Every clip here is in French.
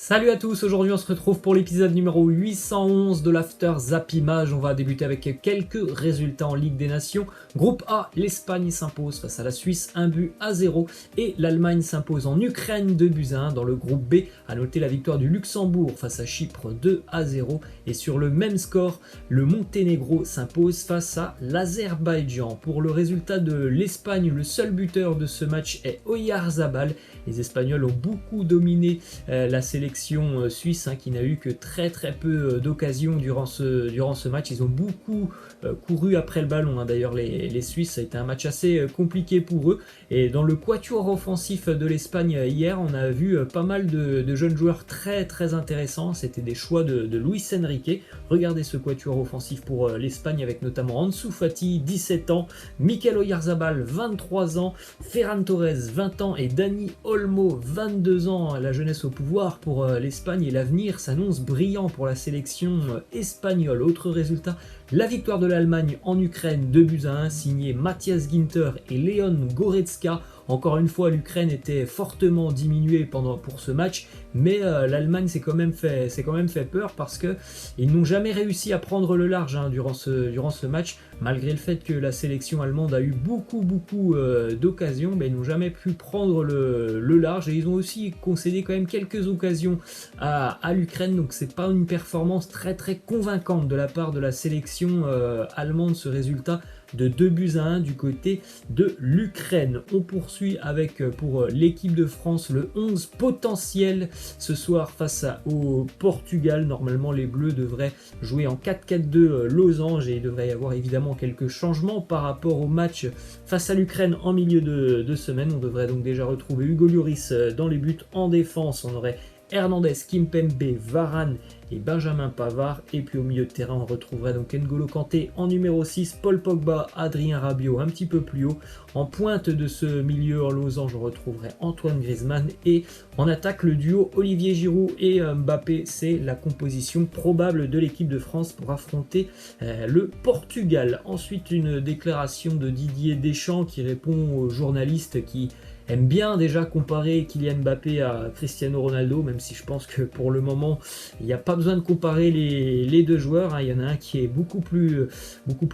Salut à tous, aujourd'hui on se retrouve pour l'épisode numéro 811 de l'After Zappimage. On va débuter avec quelques résultats en Ligue des Nations. Groupe A, l'Espagne s'impose face à la Suisse 1-0 et l'Allemagne s'impose en Ukraine 2-1. Dans le groupe B, à noter la victoire du Luxembourg face à Chypre 2-0 et sur le même score, le Monténégro s'impose face à l'Azerbaïdjan. Pour le résultat de l'Espagne, le seul buteur de ce match est Oyarzabal. Les Espagnols ont beaucoup dominé la sélection suisse qui n'a eu que très peu d'occasions durant ce match. Ils ont beaucoup couru après le ballon. D'ailleurs les Suisses, ça a été un match assez compliqué pour eux. Et dans le quatuor offensif de l'Espagne hier, on a vu pas mal de jeunes joueurs très intéressants. C'était des choix de Luis Enrique. Regardez ce quatuor offensif pour l'Espagne avec notamment Ansu Fati, 17 ans, Mikel Oyarzabal, 23 ans, Ferran Torres, 20 ans et Dani Olmo, 22 ans. La jeunesse au pouvoir pour l'Espagne et l'avenir s'annonce brillant pour la sélection espagnole. Autre résultat, la victoire de l'Allemagne en Ukraine 2-1, signé Matthias Ginter et Leon Goretzka. Encore une fois, l'Ukraine était fortement diminuée pour ce match, mais l'Allemagne s'est quand même fait peur parce qu'ils n'ont jamais réussi à prendre le large durant ce match, malgré le fait que la sélection allemande a eu beaucoup d'occasions, mais ils n'ont jamais pu prendre le large et ils ont aussi concédé quand même quelques occasions à l'Ukraine, donc c'est pas une performance très convaincante de la part de la sélection allemande, ce résultat de 2-1 du côté de l'Ukraine. On poursuit avec pour l'équipe de France le 11 potentiel ce soir face au Portugal. Normalement les Bleus devraient jouer en 4-4-2 losange et il devrait y avoir évidemment quelques changements par rapport au match face à l'Ukraine en milieu de semaine. On devrait donc déjà retrouver Hugo Lloris dans les buts. En défense on aurait Hernandez, Kimpembe, Varane et Benjamin Pavard. Et puis au milieu de terrain, on retrouverait donc N'Golo Kanté en numéro 6, Paul Pogba, Adrien Rabiot un petit peu plus haut. En pointe de ce milieu en losange, on retrouverait Antoine Griezmann. Et en attaque, le duo Olivier Giroud et Mbappé, c'est la composition probable de l'équipe de France pour affronter le Portugal. Ensuite, une déclaration de Didier Deschamps qui répond aux journalistes qui aime bien déjà comparer Kylian Mbappé à Cristiano Ronaldo, même si je pense que pour le moment il n'y a pas besoin de comparer les deux joueurs. Il y en a un qui est beaucoup plus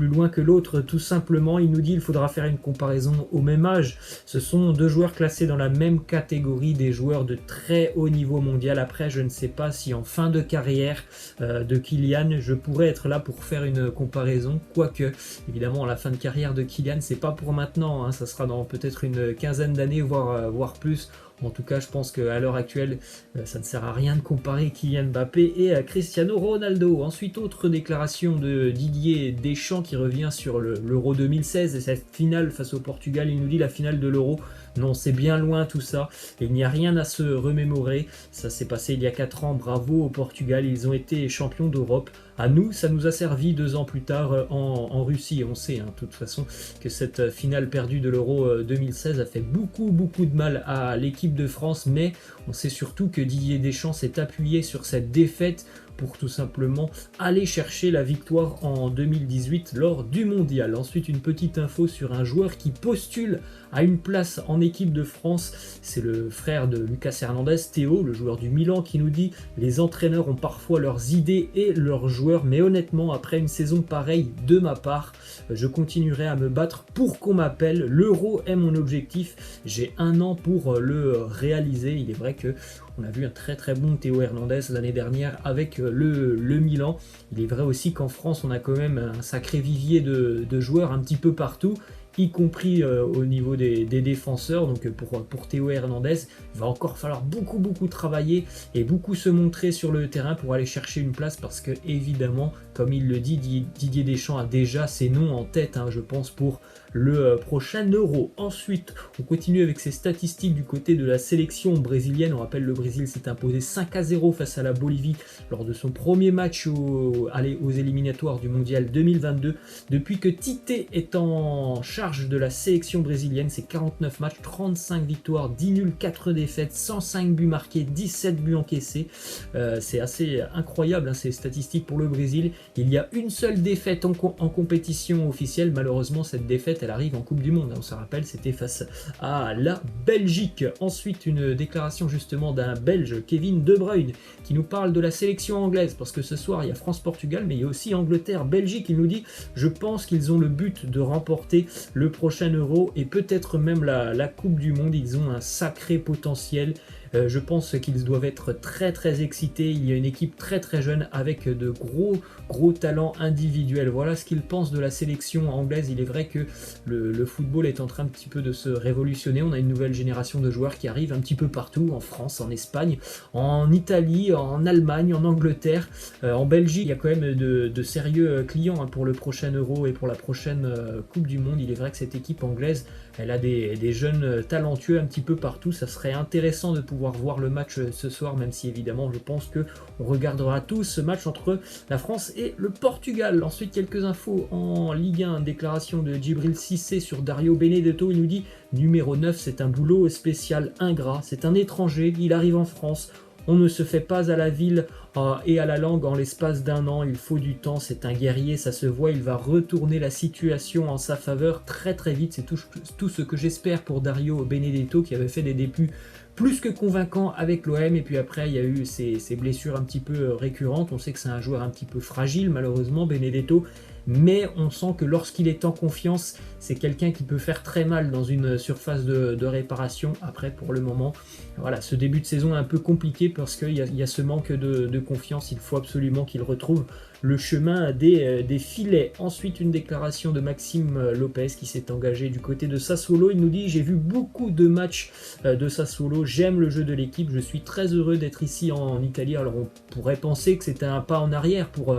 loin que l'autre, tout simplement. Il nous dit qu'il faudra faire une comparaison au même âge. Ce sont deux joueurs classés dans la même catégorie, des joueurs de très haut niveau mondial. Après, je ne sais pas si en fin de carrière de Kylian, je pourrais être là pour faire une comparaison, quoique évidemment la fin de carrière de Kylian, c'est pas pour maintenant, ça sera dans peut-être une quinzaine d'années, voire plus. En tout cas, je pense qu'à l'heure actuelle, ça ne sert à rien de comparer Kylian Mbappé et Cristiano Ronaldo. Ensuite, autre déclaration de Didier Deschamps qui revient sur l'Euro 2016 et cette finale face au Portugal. Il nous dit la finale de l'Euro, non, c'est bien loin tout ça. Il n'y a rien à se remémorer. Ça s'est passé il y a 4 ans. Bravo au Portugal. Ils ont été champions d'Europe. À nous, ça nous a servi 2 ans plus tard en Russie. On sait, de toute façon, que cette finale perdue de l'Euro 2016 a fait beaucoup de mal à l'équipe de France. Mais on sait surtout que Didier Deschamps s'est appuyé sur cette défaite pour tout simplement aller chercher la victoire en 2018 lors du mondial. Ensuite, une petite info sur un joueur qui postule à une place en équipe de France. C'est le frère de Lucas Hernandez, Théo, le joueur du Milan, qui nous dit: les entraîneurs ont parfois leurs idées et leurs joueurs, mais honnêtement, après une saison pareille de ma part, je continuerai à me battre pour qu'on m'appelle. L'Euro est mon objectif. J'ai 1 an pour le réaliser. Il est vrai que on a vu un très bon Théo Hernandez l'année dernière avec le Milan. Il est vrai aussi qu'en France, on a quand même un sacré vivier de joueurs un petit peu partout, y compris au niveau des défenseurs. Donc pour Théo Hernandez, il va encore falloir beaucoup travailler et beaucoup se montrer sur le terrain pour aller chercher une place, parce que évidemment, comme il le dit, Didier Deschamps a déjà ses noms en tête, je pense, pour le prochain Euro. Ensuite, on continue avec ces statistiques du côté de la sélection brésilienne. On rappelle, le Brésil s'est imposé 5-0 face à la Bolivie lors de son premier match aux éliminatoires du Mondial 2022. Depuis que Tite est en charge charge de la sélection brésilienne. C'est 49 matchs, 35 victoires, 10 nuls, 4 défaites, 105 buts marqués, 17 buts encaissés. C'est assez incroyable hein, ces statistiques pour le Brésil. Il y a une seule défaite en compétition officielle. Malheureusement, cette défaite, elle arrive en Coupe du Monde. On se rappelle, c'était face à la Belgique. Ensuite, une déclaration justement d'un Belge, Kevin De Bruyne, qui nous parle de la sélection anglaise, parce que ce soir, il y a France-Portugal, mais il y a aussi Angleterre-Belgique. Il nous dit, je pense qu'ils ont le but de remporter le prochain Euro et peut-être même la Coupe du Monde. Ils ont un sacré potentiel. Je pense qu'ils doivent être très très excités. Il y a une équipe très très jeune avec de gros talents individuels. Voilà ce qu'ils pensent de la sélection anglaise. Il est vrai que le football est en train un petit peu de se révolutionner. On a une nouvelle génération de joueurs qui arrivent un petit peu partout, en France, en Espagne, en Italie, en Allemagne, en Angleterre, en Belgique. Il y a quand même de sérieux clients hein, pour le prochain Euro et pour la prochaine Coupe du Monde. Il est vrai que cette équipe anglaise, elle a des jeunes talentueux un petit peu partout. Ça serait intéressant de pouvoir voir le match ce soir, même si évidemment je pense que on regardera tous ce match entre la France et le Portugal. Ensuite, quelques infos en Ligue 1, déclaration de Djibril Cissé sur Dario Benedetto. Il nous dit numéro 9, c'est un boulot spécial ingrat, c'est un étranger, il arrive en France. On ne se fait pas à la ville et à la langue en l'espace d'un an, il faut du temps, c'est un guerrier, ça se voit, il va retourner la situation en sa faveur très très vite. C'est tout ce que j'espère pour Dario Benedetto, qui avait fait des débuts plus que convaincants avec l'OM, et puis après il y a eu ces blessures un petit peu récurrentes. On sait que c'est un joueur un petit peu fragile malheureusement, Benedetto, mais on sent que lorsqu'il est en confiance, c'est quelqu'un qui peut faire très mal dans une surface de réparation. Après, pour le moment, voilà, ce début de saison est un peu compliqué parce qu'il y a ce manque de confiance. Il faut absolument qu'il retrouve le chemin des filets. Ensuite, une déclaration de Maxime Lopez qui s'est engagé du côté de Sassuolo. Il nous dit: j'ai vu beaucoup de matchs de Sassuolo, j'aime le jeu de l'équipe, je suis très heureux d'être ici en Italie. Alors on pourrait penser que c'était un pas en arrière pour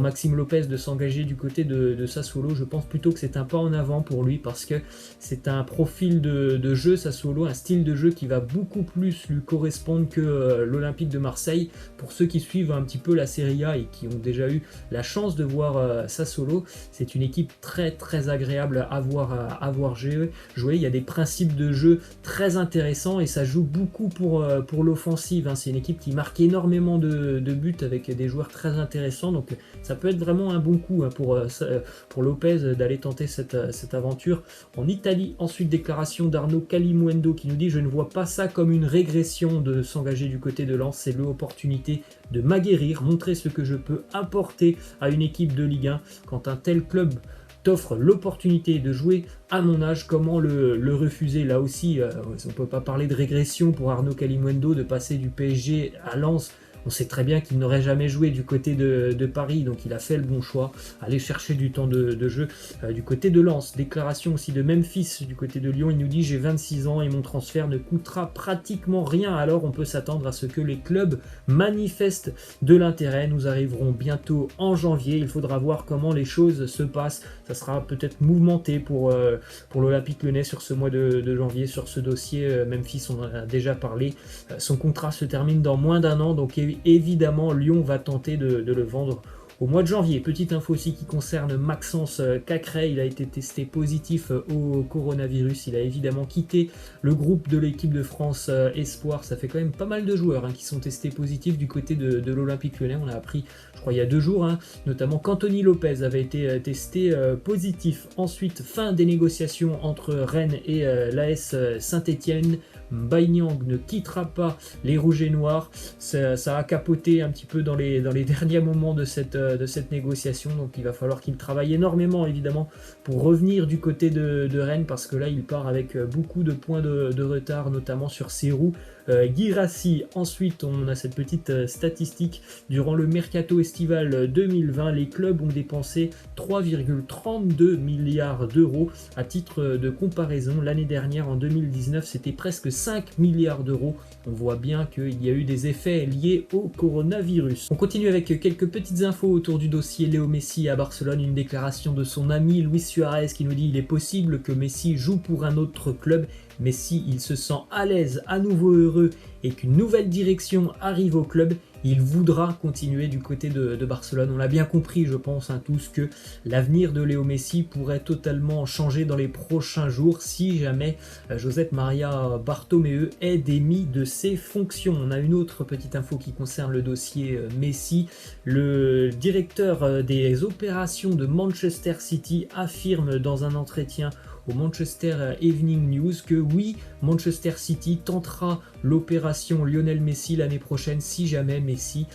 Maxime Lopez de s'engager du côté de Sassuolo. Je pense plutôt que c'est un pas en avant pour lui, parce que c'est un profil de jeu Sassuolo, un style de jeu qui va beaucoup plus lui correspondre que l'Olympique de Marseille. Pour ceux qui suivent un petit peu la Serie A et qui ont déjà eu la chance de voir Sassuolo, c'est une équipe très très agréable à voir jouer. Il y a des principes de jeu très intéressants et ça joue beaucoup pour l'offensive. C'est une équipe qui marque énormément de buts avec des joueurs très intéressants, donc ça peut être vraiment un bon coup pour Lopez d'aller tenter cette aventure en Italie. Ensuite, déclaration d'Arnaud Calimuendo qui nous dit: je ne vois pas ça comme une régression de s'engager du côté de Lens, c'est l'opportunité de m'aguerrir, montrer ce que je peux apporter à une équipe de Ligue 1. Quand un tel club t'offre l'opportunité de jouer à mon âge, comment le refuser? Là aussi, on ne peut pas parler de régression pour Arnaud Calimuendo de passer du PSG à Lens. On sait très bien qu'il n'aurait jamais joué du côté de Paris, donc il a fait le bon choix, aller chercher du temps de jeu du côté de Lens. Déclaration aussi de Memphis du côté de Lyon. Il nous dit: j'ai 26 ans et mon transfert ne coûtera pratiquement rien, alors on peut s'attendre à ce que les clubs manifestent de l'intérêt. Nous arriverons bientôt en janvier, il faudra voir comment les choses se passent. Ça sera peut-être mouvementé pour l'Olympique Lyonnais sur ce mois de janvier, sur ce dossier. Memphis, on en a déjà parlé. Son contrat se termine dans moins d'un an, donc évidemment Lyon va tenter de le vendre au mois de janvier. Petite info aussi qui concerne Maxence Cacré, il a été testé positif au coronavirus. Il a évidemment quitté le groupe de l'équipe de France Espoir. Ça fait quand même pas mal de joueurs qui sont testés positifs du côté de l'Olympique Lyonnais. On a appris, je crois, il y a 2 jours, notamment qu'Anthony Lopez avait été testé positif. Ensuite, fin des négociations entre Rennes et l'AS Saint-Etienne. Baïniang ne quittera pas les Rouges et Noirs. Ça a capoté un petit peu dans les derniers moments de cette négociation, donc il va falloir qu'il travaille énormément évidemment pour revenir du côté de Rennes, parce que là il part avec beaucoup de points de retard, notamment sur ses roues. Guirassy. Ensuite, on a cette petite statistique: durant le mercato estival 2020, les clubs ont dépensé 3,32 milliards d'euros. À titre de comparaison, l'année dernière, en 2019, c'était presque 5 milliards d'euros. On voit bien qu'il y a eu des effets liés au coronavirus. On continue avec quelques petites infos autour du dossier Léo Messi à Barcelone. Une déclaration de son ami Luis Suarez qui nous dit: il est possible que Messi joue pour un autre club. mais s'il se sent à l'aise, à nouveau heureux et qu'une nouvelle direction arrive au club, il voudra continuer du côté de Barcelone. On l'a bien compris, je pense, tous, que l'avenir de Léo Messi pourrait totalement changer dans les prochains jours si jamais Josep Maria Bartomeu est démis de ses fonctions. On a une autre petite info qui concerne le dossier Messi. Le directeur des opérations de Manchester City affirme dans un entretien au Manchester Evening News que oui, Manchester City tentera l'opération Lionel Messi l'année prochaine si jamais Messi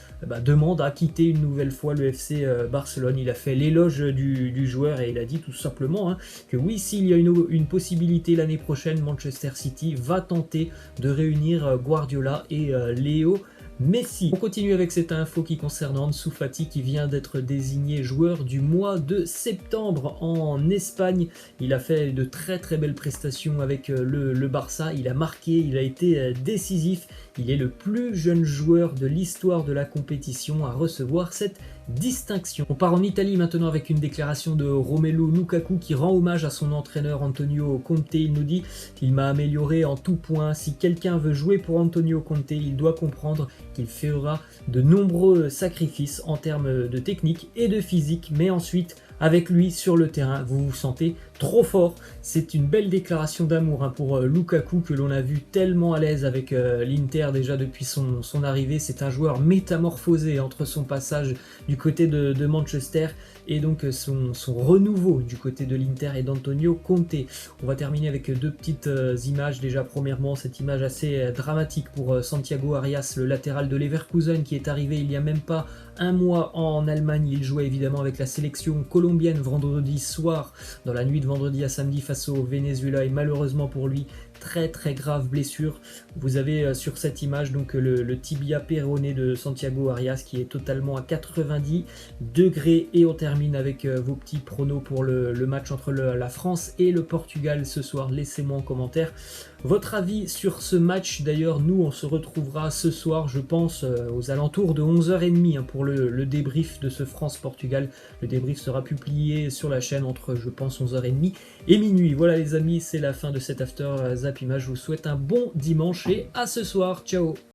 demande à quitter une nouvelle fois le FC Barcelone. Il a fait l'éloge du joueur et il a dit tout simplement que oui, s'il y a une possibilité l'année prochaine, Manchester City va tenter de réunir Guardiola et Léo Messi. On continue avec cette info qui concerne Ansu Fati qui vient d'être désigné joueur du mois de septembre en Espagne. Il a fait de très belles prestations avec le Barça, il a marqué, il a été décisif. Il est le plus jeune joueur de l'histoire de la compétition à recevoir cette distinction. On part en Italie maintenant avec une déclaration de Romelu Lukaku qui rend hommage à son entraîneur Antonio Conte. Il nous dit qu'il m'a amélioré en tout point. Si quelqu'un veut jouer pour Antonio Conte, il doit comprendre qu'il fera de nombreux sacrifices en termes de technique et de physique, mais ensuite avec lui sur le terrain, vous vous sentez trop fort. C'est une belle déclaration d'amour pour Lukaku que l'on a vu tellement à l'aise avec l'Inter déjà depuis son arrivée. C'est un joueur métamorphosé entre son passage du côté de Manchester et donc son renouveau du côté de l'Inter et d'Antonio Conte. On va terminer avec deux petites images. Déjà premièrement, cette image assez dramatique pour Santiago Arias, le latéral de Leverkusen qui est arrivé il n'y a même pas un mois en Allemagne. Il jouait évidemment avec la sélection colombienne vendredi soir, dans la nuit de vendredi à samedi face au Venezuela, et malheureusement pour lui, très grave blessure. Vous avez sur cette image donc le tibia péroné de Santiago Arias qui est totalement à 90 degrés. Et on termine avec vos petits pronos pour le match entre la France et le Portugal ce soir. Laissez-moi en commentaire votre avis sur ce match. D'ailleurs, nous on se retrouvera ce soir, je pense, aux alentours de 11h30 pour le débrief de ce France-Portugal. Le débrief sera publié sur la chaîne entre, je pense, 11h30 et minuit. Voilà les amis, c'est la fin de cet After Zap Image. Je vous souhaite un bon dimanche et à ce soir. Ciao.